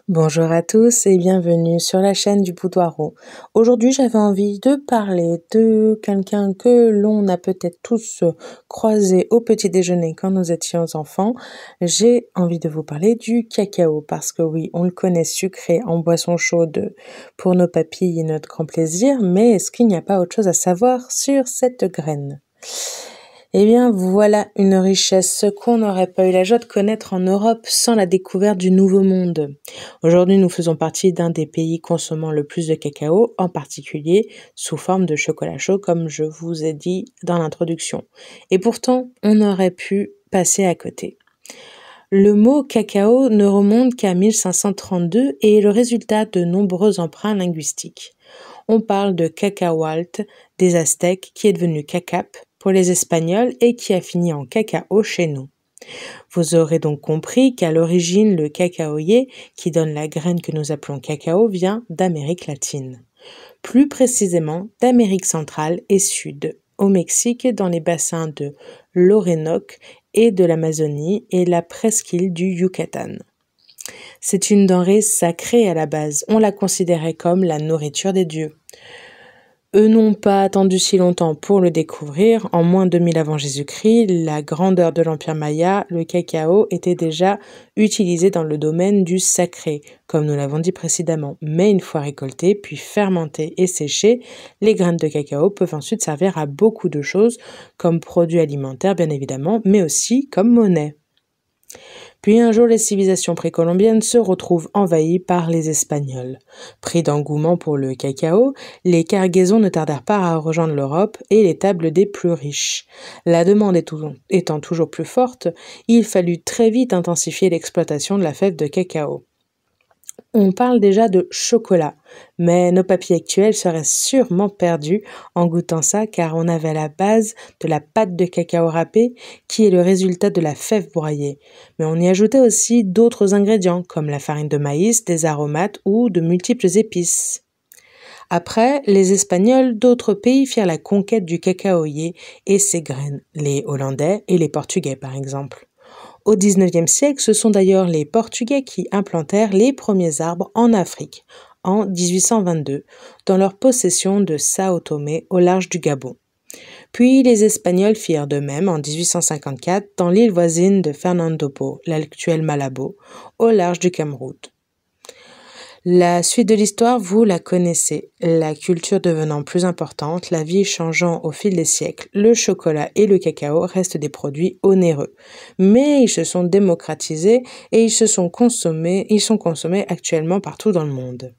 Bonjour à tous et bienvenue sur la chaîne du Boudoireau. Aujourd'hui, j'avais envie de parler de quelqu'un que l'on a peut-être tous croisé au petit déjeuner quand nous étions enfants. J'ai envie de vous parler du cacao parce que oui, on le connaît sucré en boisson chaude pour nos papilles et notre grand plaisir, mais est-ce qu'il n'y a pas autre chose à savoir sur cette graine ? Eh bien, voilà une richesse qu'on n'aurait pas eu la joie de connaître en Europe sans la découverte du Nouveau Monde. Aujourd'hui, nous faisons partie d'un des pays consommant le plus de cacao, en particulier sous forme de chocolat chaud, comme je vous ai dit dans l'introduction. Et pourtant, on aurait pu passer à côté. Le mot cacao ne remonte qu'à 1532 et est le résultat de nombreux emprunts linguistiques. On parle de cacahualt des Aztèques qui est devenu cacap pour les Espagnols et qui a fini en cacao chez nous. Vous aurez donc compris qu'à l'origine, le cacaoyer, qui donne la graine que nous appelons cacao, vient d'Amérique latine. Plus précisément d'Amérique centrale et sud, au Mexique, dans les bassins de l'Orénoque et de l'Amazonie et la presqu'île du Yucatan. C'est une denrée sacrée à la base, on la considérait comme la nourriture des dieux. Eux n'ont pas attendu si longtemps pour le découvrir. En moins de 2000 avant Jésus-Christ, la grandeur de l'Empire Maya, le cacao était déjà utilisé dans le domaine du sacré, comme nous l'avons dit précédemment. Mais une fois récoltées, puis fermentées et séchées, les graines de cacao peuvent ensuite servir à beaucoup de choses, comme produits alimentaires bien évidemment, mais aussi comme monnaie. Puis un jour, les civilisations précolombiennes se retrouvent envahies par les Espagnols. Pris d'engouement pour le cacao, les cargaisons ne tardèrent pas à rejoindre l'Europe et les tables des plus riches. La demande étant toujours plus forte, il fallut très vite intensifier l'exploitation de la fève de cacao. On parle déjà de chocolat, mais nos papilles actuelles seraient sûrement perdues en goûtant ça car on avait à la base de la pâte de cacao râpée qui est le résultat de la fève broyée. Mais on y ajoutait aussi d'autres ingrédients comme la farine de maïs, des aromates ou de multiples épices. Après, les Espagnols d'autres pays firent la conquête du cacaoyer et ses graines, les Hollandais et les Portugais par exemple. Au XIXe siècle, ce sont d'ailleurs les Portugais qui implantèrent les premiers arbres en Afrique, en 1822, dans leur possession de Sao Tomé au large du Gabon. Puis les Espagnols firent de même en 1854 dans l'île voisine de Fernando-Po, l'actuel Malabo, au large du Cameroun. La suite de l'histoire, vous la connaissez. La culture devenant plus importante, la vie changeant au fil des siècles, le chocolat et le cacao restent des produits onéreux. Mais ils se sont démocratisés et ils sont consommés actuellement partout dans le monde.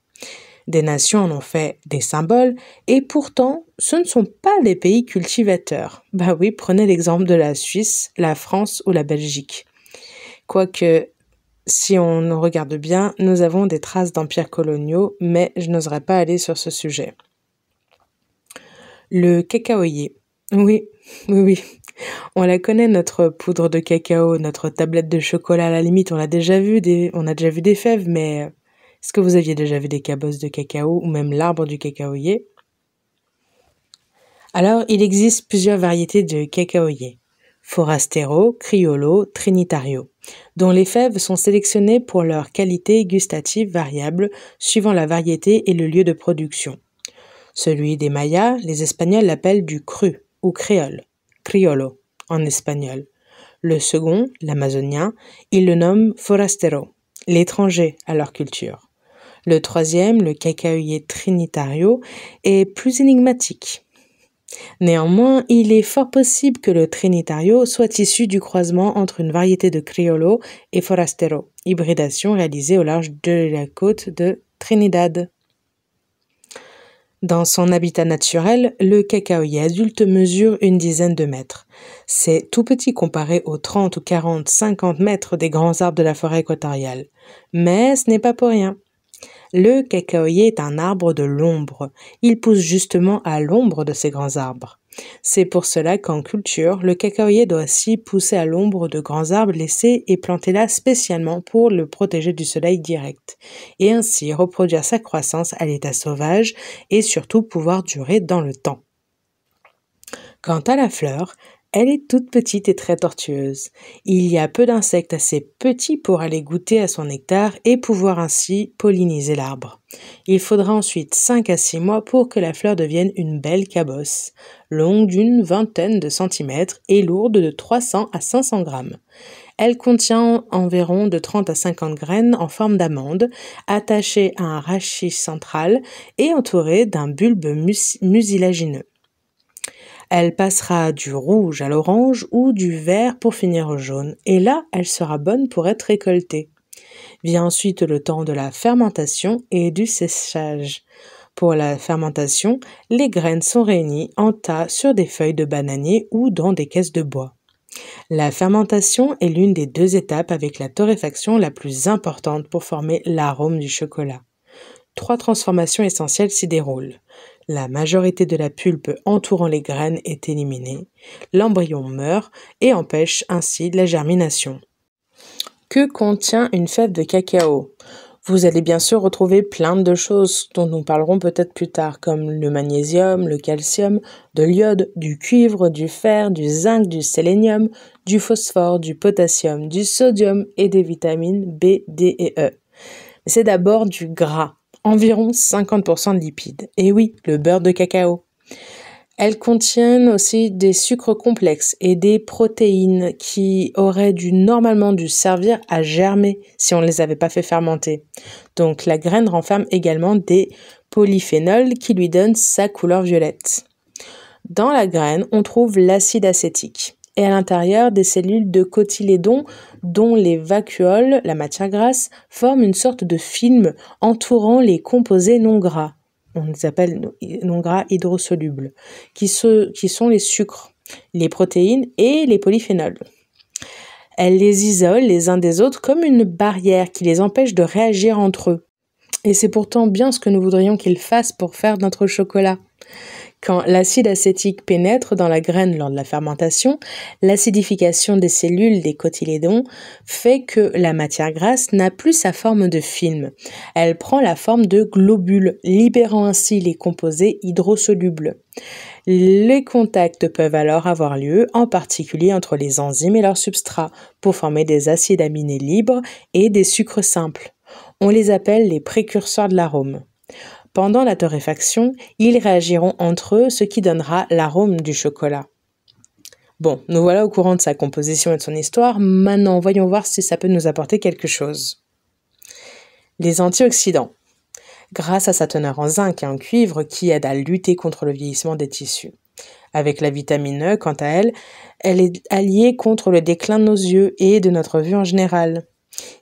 Des nations en ont fait des symboles et pourtant, ce ne sont pas les pays cultivateurs. Bah oui, prenez l'exemple de la Suisse, la France ou la Belgique. Quoique, si on regarde bien, nous avons des traces d'empires coloniaux, mais je n'oserais pas aller sur ce sujet. Le cacaoyer. Oui. On la connaît, notre poudre de cacao, notre tablette de chocolat, à la limite, on a déjà vu des fèves, mais est-ce que vous aviez déjà vu des cabosses de cacao ou même l'arbre du cacaoyer ? Alors, il existe plusieurs variétés de cacaoyer. Forastero, Criollo, Trinitario, dont les fèves sont sélectionnées pour leur qualité gustative variable suivant la variété et le lieu de production. Celui des Mayas, les Espagnols l'appellent du cru ou créole, criollo en espagnol. Le second, l'amazonien, ils le nomment forastero, l'étranger à leur culture. Le troisième, le cacaoyer Trinitario, est plus énigmatique. Néanmoins, il est fort possible que le Trinitario soit issu du croisement entre une variété de Criollo et Forastero, hybridation réalisée au large de la côte de Trinidad. Dans son habitat naturel, le cacaoyer adulte mesure une dizaine de mètres. C'est tout petit comparé aux 30 ou 40, 50 mètres des grands arbres de la forêt équatoriale. Mais ce n'est pas pour rien. Le cacaoyer est un arbre de l'ombre. Il pousse justement à l'ombre de ces grands arbres. C'est pour cela qu'en culture, le cacaoyer doit aussi pousser à l'ombre de grands arbres laissés et plantés là spécialement pour le protéger du soleil direct, et ainsi reproduire sa croissance à l'état sauvage et surtout pouvoir durer dans le temps. Quant à la fleur, Elle est toute petite et très tortueuse. Il y a peu d'insectes assez petits pour aller goûter à son nectar et pouvoir ainsi polliniser l'arbre. Il faudra ensuite 5 à 6 mois pour que la fleur devienne une belle cabosse, longue d'une vingtaine de centimètres et lourde de 300 à 500 grammes. Elle contient environ de 30 à 50 graines en forme d'amande, attachées à un rachis central et entourées d'un bulbe mucilagineux. Elle passera du rouge à l'orange ou du vert pour finir au jaune, et là, elle sera bonne pour être récoltée. Vient ensuite le temps de la fermentation et du séchage. Pour la fermentation, les graines sont réunies en tas sur des feuilles de bananier ou dans des caisses de bois. La fermentation est l'une des 2 étapes avec la torréfaction la plus importante pour former l'arôme du chocolat. 3 transformations essentielles s'y déroulent. La majorité de la pulpe entourant les graines est éliminée, l'embryon meurt et empêche ainsi la germination. Que contient une fève de cacao ? Vous allez bien sûr retrouver plein de choses dont nous parlerons peut-être plus tard, comme le magnésium, le calcium, de l'iode, du cuivre, du fer, du zinc, du sélénium, du phosphore, du potassium, du sodium et des vitamines B, D et E. C'est d'abord du gras, environ 50% de lipides. Et oui, le beurre de cacao. Elles contiennent aussi des sucres complexes et des protéines qui auraient normalement dû servir à germer si on ne les avait pas fait fermenter. Donc la graine renferme également des polyphénols qui lui donnent sa couleur violette. Dans la graine, on trouve l'acide acétique et à l'intérieur des cellules de cotylédon dont les vacuoles, la matière grasse, forment une sorte de film entourant les composés non gras. On les appelle non gras hydrosolubles, qui sont les sucres, les protéines et les polyphénols. Elles les isolent les uns des autres comme une barrière qui les empêche de réagir entre eux. Et c'est pourtant bien ce que nous voudrions qu'ils fassent pour faire notre chocolat. Quand l'acide acétique pénètre dans la graine lors de la fermentation, l'acidification des cellules des cotylédons fait que la matière grasse n'a plus sa forme de film. Elle prend la forme de globules, libérant ainsi les composés hydrosolubles. Les contacts peuvent alors avoir lieu, en particulier entre les enzymes et leur substrat, pour former des acides aminés libres et des sucres simples. On les appelle les précurseurs de l'arôme. Pendant la torréfaction, ils réagiront entre eux, ce qui donnera l'arôme du chocolat. Bon, nous voilà au courant de sa composition et de son histoire. Maintenant, voyons voir si ça peut nous apporter quelque chose. Les antioxydants. Grâce à sa teneur en zinc et en cuivre qui aide à lutter contre le vieillissement des tissus. Avec la vitamine E, quant à elle, elle est alliée contre le déclin de nos yeux et de notre vue en général.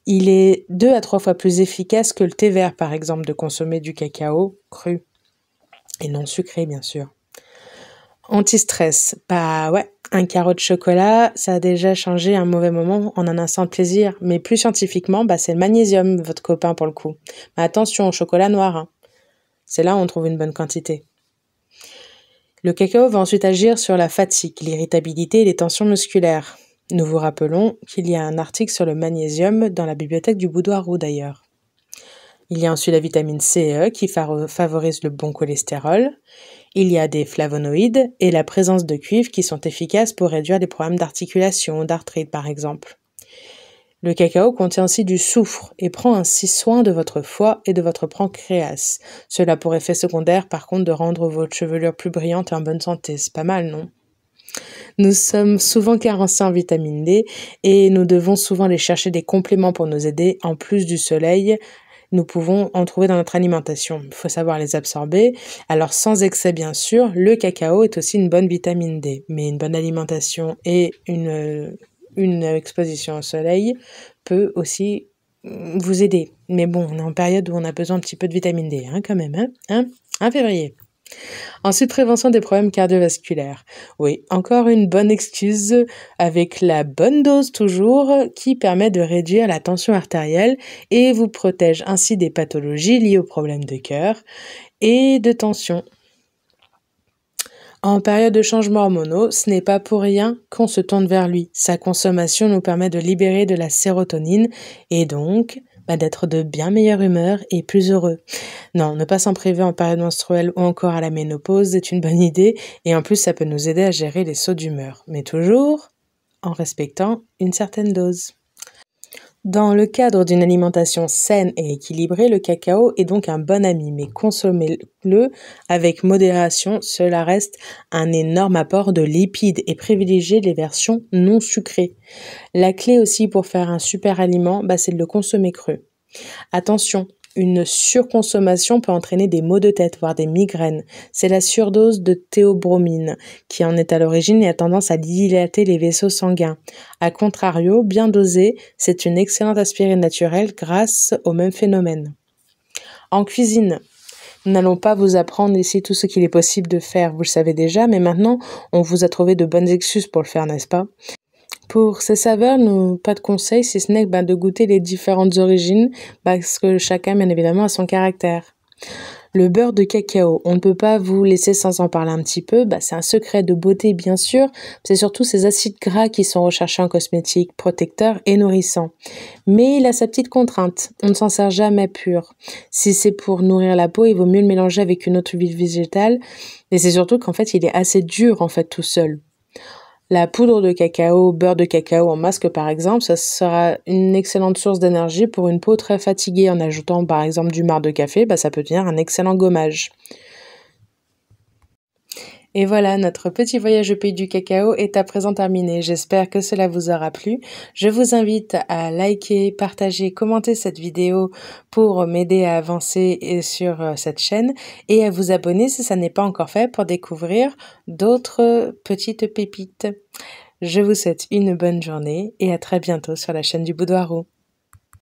Il est 2 à 3 fois plus efficace que le thé vert, par exemple, de consommer du cacao cru. Et non sucré, bien sûr. Anti-stress. Un carreau de chocolat, ça a déjà changé un mauvais moment en un instant de plaisir. Mais plus scientifiquement, c'est le magnésium, votre copain, pour le coup. Mais attention au chocolat noir, hein. C'est là où on trouve une bonne quantité. Le cacao va ensuite agir sur la fatigue, l'irritabilité et les tensions musculaires. Nous vous rappelons qu'il y a un article sur le magnésium dans la bibliothèque du Boudoir-Roux d'ailleurs. Il y a ensuite la vitamine C et E qui favorise le bon cholestérol. Il y a des flavonoïdes et la présence de cuivre qui sont efficaces pour réduire les problèmes d'articulation, d'arthrite par exemple. Le cacao contient aussi du soufre et prend ainsi soin de votre foie et de votre pancréas. Cela a pour effet secondaire par contre de rendre votre chevelure plus brillante et en bonne santé. C'est pas mal, non ? Nous sommes souvent carencés en vitamine D et nous devons souvent aller chercher des compléments pour nous aider. En plus du soleil, nous pouvons en trouver dans notre alimentation. Il faut savoir les absorber. Alors sans excès bien sûr, le cacao est aussi une bonne vitamine D. Mais une bonne alimentation et une exposition au soleil peut aussi vous aider. Mais bon, on est en période où on a besoin un petit peu de vitamine D, quand même, en février. Ensuite, prévention des problèmes cardiovasculaires. Oui, encore une bonne excuse avec la bonne dose toujours qui permet de réduire la tension artérielle et vous protège ainsi des pathologies liées aux problèmes de cœur et de tension. En période de changements hormonaux, ce n'est pas pour rien qu'on se tourne vers lui. Sa consommation nous permet de libérer de la sérotonine et donc d'être de bien meilleure humeur et plus heureux. Non, ne pas s'en priver en période menstruelle ou encore à la ménopause est une bonne idée et en plus ça peut nous aider à gérer les sauts d'humeur, mais toujours en respectant une certaine dose. Dans le cadre d'une alimentation saine et équilibrée, le cacao est donc un bon ami, mais consommez-le avec modération, cela reste un énorme apport de lipides et privilégiez les versions non sucrées. La clé aussi pour faire un super aliment, c'est de le consommer cru. Attention, une surconsommation peut entraîner des maux de tête, voire des migraines. C'est la surdose de théobromine qui en est à l'origine et a tendance à dilater les vaisseaux sanguins. A contrario, bien dosé, c'est une excellente aspirine naturelle grâce au même phénomène. En cuisine, nous n'allons pas vous apprendre ici tout ce qu'il est possible de faire, vous le savez déjà, mais maintenant, on vous a trouvé de bonnes excuses pour le faire, n'est-ce pas ? Pour ces saveurs, pas de conseils, si ce n'est de goûter les différentes origines, parce que chacun, bien évidemment, a son caractère. Le beurre de cacao, on ne peut pas vous laisser sans en parler un petit peu, c'est un secret de beauté, bien sûr, c'est surtout ces acides gras qui sont recherchés en cosmétique, protecteurs et nourrissants. Mais il a sa petite contrainte, on ne s'en sert jamais pur. Si c'est pour nourrir la peau, il vaut mieux le mélanger avec une autre huile végétale, et c'est surtout qu'en fait, il est assez dur, en fait, tout seul. La poudre de cacao, beurre de cacao en masque par exemple, ça sera une excellente source d'énergie pour une peau très fatiguée. En ajoutant par exemple du marc de café, ça peut devenir un excellent gommage. Et voilà, notre petit voyage au pays du cacao est à présent terminé. J'espère que cela vous aura plu. Je vous invite à liker, partager, commenter cette vidéo pour m'aider à avancer sur cette chaîne et à vous abonner si ça n'est pas encore fait pour découvrir d'autres petites pépites. Je vous souhaite une bonne journée et à très bientôt sur la chaîne du Boudoir Roux.